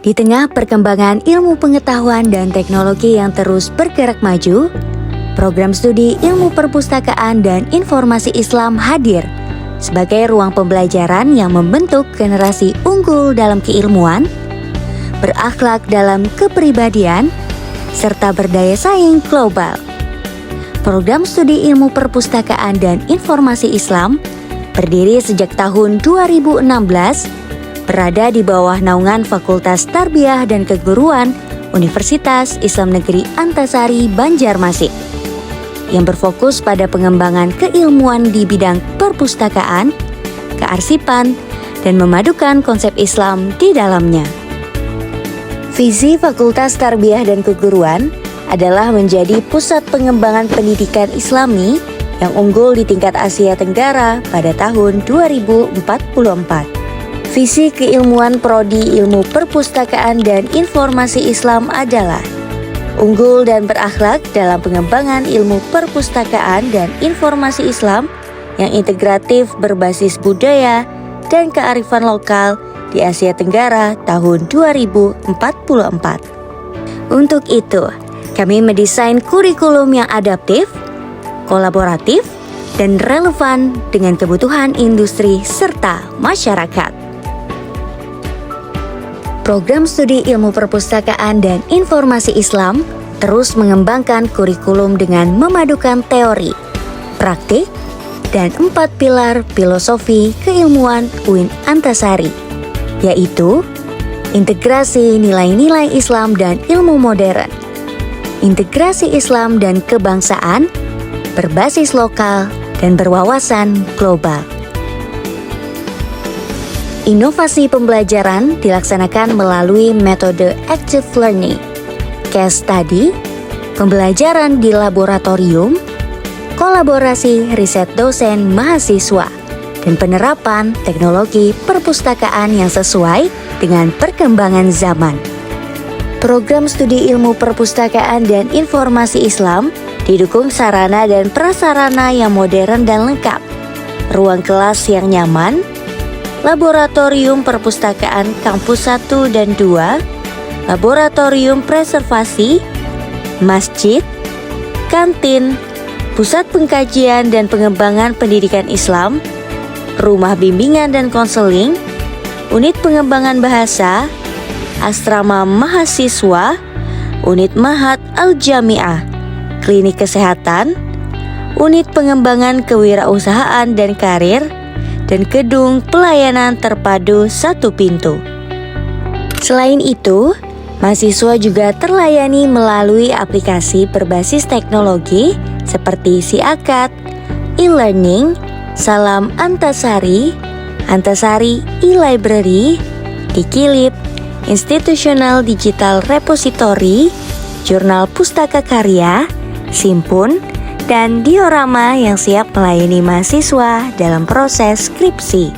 Di tengah perkembangan ilmu pengetahuan dan teknologi yang terus bergerak maju, program studi ilmu perpustakaan dan informasi Islam hadir sebagai ruang pembelajaran yang membentuk generasi unggul dalam keilmuan, berakhlak dalam kepribadian, serta berdaya saing global. Program studi ilmu perpustakaan dan informasi Islam berdiri sejak tahun 2016, berada di bawah naungan Fakultas Tarbiyah dan Keguruan Universitas Islam Negeri Antasari Banjarmasin, yang berfokus pada pengembangan keilmuan di bidang perpustakaan, kearsipan, dan memadukan konsep Islam di dalamnya. Visi Fakultas Tarbiyah dan Keguruan adalah menjadi pusat pengembangan pendidikan Islami yang unggul di tingkat Asia Tenggara pada tahun 2044. Visi keilmuan Prodi Ilmu Perpustakaan dan Informasi Islam adalah unggul dan berakhlak dalam pengembangan ilmu perpustakaan dan informasi Islam yang integratif berbasis budaya dan kearifan lokal di Asia Tenggara tahun 2044. Untuk itu, kami mendesain kurikulum yang adaptif, kolaboratif, dan relevan dengan kebutuhan industri serta masyarakat. Program studi ilmu perpustakaan dan informasi Islam terus mengembangkan kurikulum dengan memadukan teori, praktik, dan 4 pilar filosofi keilmuan UIN Antasari, yaitu integrasi nilai-nilai Islam dan ilmu modern, integrasi Islam dan kebangsaan, berbasis lokal, dan berwawasan global. Inovasi pembelajaran dilaksanakan melalui metode active learning, case study, pembelajaran di laboratorium, kolaborasi riset dosen mahasiswa, dan penerapan teknologi perpustakaan yang sesuai dengan perkembangan zaman. Program studi ilmu perpustakaan dan informasi Islam didukung sarana dan prasarana yang modern dan lengkap, ruang kelas yang nyaman, laboratorium perpustakaan kampus 1 dan 2, laboratorium preservasi, masjid, kantin, pusat pengkajian dan pengembangan pendidikan Islam, rumah bimbingan dan konseling, unit pengembangan bahasa, asrama mahasiswa, unit Mahat Al-Jami'ah, klinik kesehatan, unit pengembangan kewirausahaan dan karir, dan gedung pelayanan terpadu satu pintu. Selain itu, mahasiswa juga terlayani melalui aplikasi berbasis teknologi seperti SiAkad, e-learning, Salam Antasari, Antasari e-library, Dikilip, Institutional Digital Repository, Jurnal Pustaka Karya, Simpun, dan diorama yang siap melayani mahasiswa dalam proses skripsi.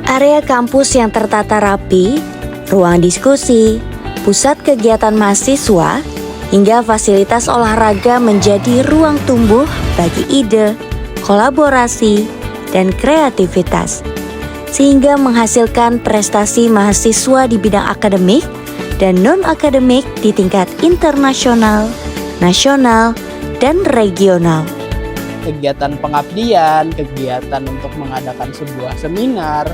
Area kampus yang tertata rapi, ruang diskusi, pusat kegiatan mahasiswa, hingga fasilitas olahraga menjadi ruang tumbuh bagi ide, kolaborasi, dan kreativitas, sehingga menghasilkan prestasi mahasiswa di bidang akademik dan non-akademik di tingkat internasional, nasional, dan regional. Kegiatan pengabdian, kegiatan untuk mengadakan sebuah seminar,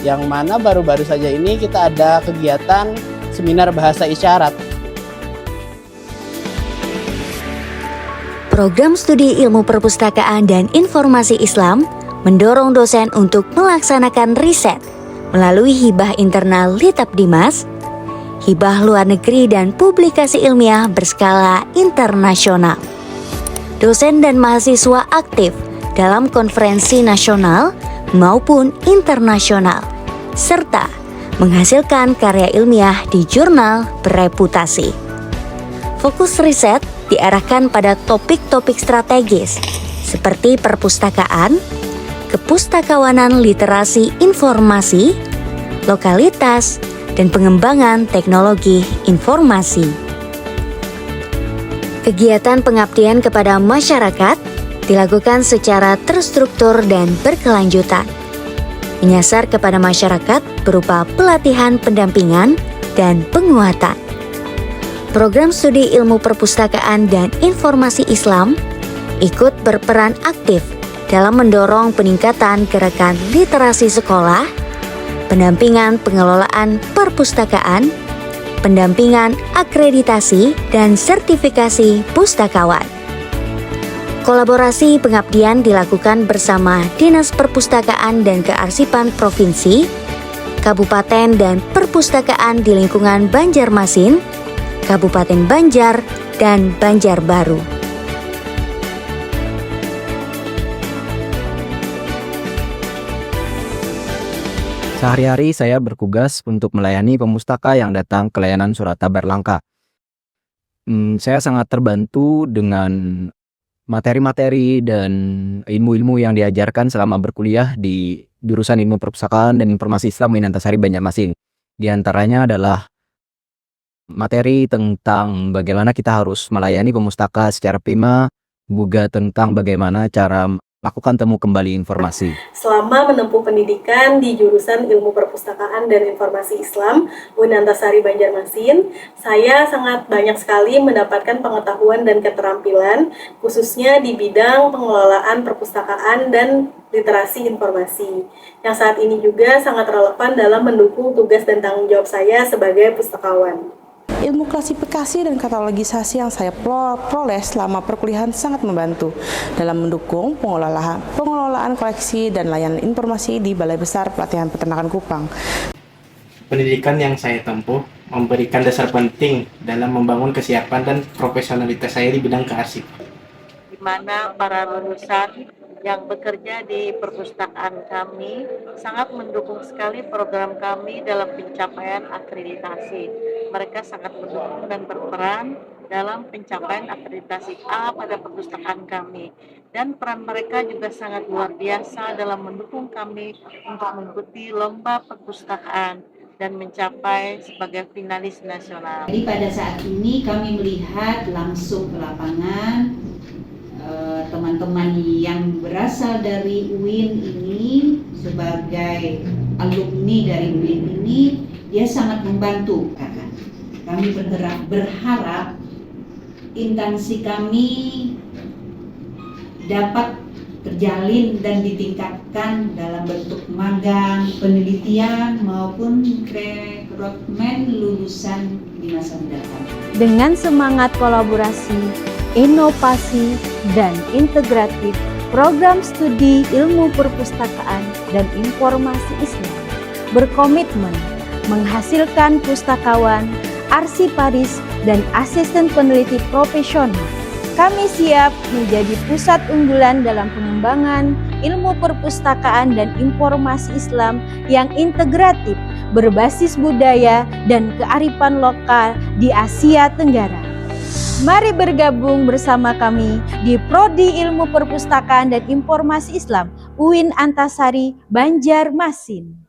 yang mana baru-baru saja ini kita ada kegiatan seminar bahasa isyarat. Program studi ilmu perpustakaan dan informasi Islam mendorong dosen untuk melaksanakan riset melalui hibah internal Litapdimas, hibah luar negeri, dan publikasi ilmiah berskala internasional. Dosen dan mahasiswa aktif dalam konferensi nasional maupun internasional, serta menghasilkan karya ilmiah di jurnal bereputasi. Fokus riset diarahkan pada topik-topik strategis seperti perpustakaan, kepustakawanan literasi informasi, lokalitas, dan pengembangan teknologi informasi. Kegiatan pengabdian kepada masyarakat dilakukan secara terstruktur dan berkelanjutan, menyasar kepada masyarakat berupa pelatihan pendampingan dan penguatan. Program studi ilmu perpustakaan dan informasi Islam ikut berperan aktif dalam mendorong peningkatan gerakan literasi sekolah, pendampingan pengelolaan perpustakaan, pendampingan akreditasi dan sertifikasi pustakawan. Kolaborasi pengabdian dilakukan bersama Dinas Perpustakaan dan Kearsipan Provinsi, Kabupaten dan Perpustakaan di lingkungan Banjarmasin, Kabupaten Banjar, dan Banjarbaru. Sehari-hari saya bertugas untuk melayani pemustaka yang datang ke layanan Surata Berlangka. Saya sangat terbantu dengan materi-materi dan ilmu-ilmu yang diajarkan selama berkuliah di jurusan Ilmu Perpustakaan dan Informasi Islam UIN Antasari Banjarmasin. Di antaranya adalah materi tentang bagaimana kita harus melayani pemustaka secara prima, juga tentang bagaimana cara melakukan temu kembali informasi. Selama menempuh pendidikan di jurusan Ilmu Perpustakaan dan Informasi Islam UIN Antasari Banjarmasin, saya sangat banyak sekali mendapatkan pengetahuan dan keterampilan, khususnya di bidang pengelolaan perpustakaan dan literasi informasi, yang saat ini juga sangat relevan dalam mendukung tugas dan tanggung jawab saya sebagai pustakawan. Ilmu klasifikasi dan katalogisasi yang saya peroleh selama perkuliahan sangat membantu dalam mendukung pengelolaan koleksi dan layanan informasi di Balai Besar Pelatihan Peternakan Kupang. Pendidikan yang saya tempuh memberikan dasar penting dalam membangun kesiapan dan profesionalitas saya di bidang kearsipan. Di mana para lulusan yang bekerja di perpustakaan kami sangat mendukung sekali program kami dalam pencapaian akreditasi. Mereka sangat mendukung dan berperan dalam pencapaian akreditasi A pada perpustakaan kami. Dan peran mereka juga sangat luar biasa dalam mendukung kami untuk mengikuti lomba perpustakaan dan mencapai sebagai finalis nasional. Jadi pada saat ini kami melihat langsung ke lapangan teman-teman yang berasal dari UIN ini sebagai alumni dari UIN ini, dia sangat membantu. Kami berharap instansi kami dapat terjalin dan ditingkatkan dalam bentuk magang, penelitian maupun rekrutmen lulusan di masa mendatang. Dengan semangat kolaborasi, inovasi, dan integratif, program studi ilmu perpustakaan dan informasi Islam berkomitmen menghasilkan pustakawan, arsiparis, dan asisten peneliti profesional. Kami siap menjadi pusat unggulan dalam pengembangan ilmu perpustakaan dan informasi Islam yang integratif, berbasis budaya dan kearifan lokal di Asia Tenggara. Mari bergabung bersama kami di Prodi Ilmu Perpustakaan dan Informasi Islam UIN Antasari Banjarmasin.